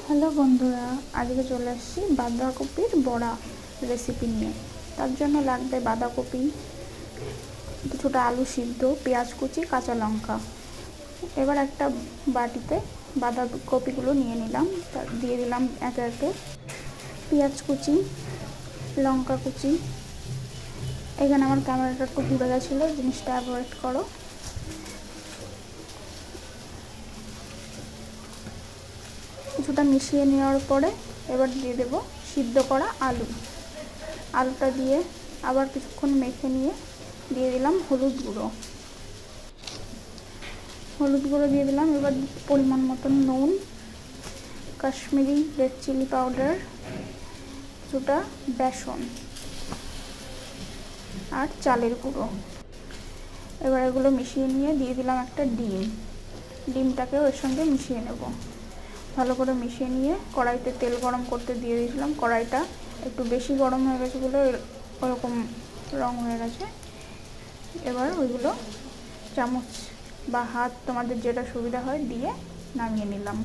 Hello বন্ধুরা, আজকে চলে আসছি বাঁধাকপির বড়া রেসিপি নিয়ে। তার জন্য লাগবে বাঁধাকপি, কিছুটা আলু সিদ্ধ, পেঁয়াজ কুচি, কাঁচা লঙ্কা। এবার একটা বাটিতে বাঁধাকপিগুলো নিয়ে নিলাম, দিয়ে দিলাম একে একে পেঁয়াজ কুচি, লঙ্কা কুচি। এখানে আমার ক্যামেরাটা একটু ঘুরে গেছিলো, জিনিসটা অ্যাভয়েড করো। কিছুটা মিশিয়ে নেওয়ার পরে এবার দিয়ে দেব সিদ্ধ করা আলুটা দিয়ে আবার কিছুক্ষণ মেখে নিয়ে দিয়ে দিলাম হলুদ গুঁড়ো দিয়ে দিলাম। এবার পরিমাণ মতন নুন, কাশ্মীরি রেড চিলি পাউডার, কিছুটা বেসন আর চালের গুঁড়ো। এবার এগুলো মিশিয়ে নিয়ে দিয়ে দিলাম একটা ডিমটাকেও এর সঙ্গে মিশিয়ে নেব। ভালো করে মিশিয়ে নিয়ে কড়াইতে তেল গরম করতে দিয়ে দিয়েছিলাম। কড়াইটা একটু বেশি গরম হয়ে গেছে বলে ওরকম রং হয়ে গেছে। এবার ওইগুলো চামচ বা হাত, তোমাদের যেটা সুবিধা হয়, দিয়ে নামিয়ে নিলাম।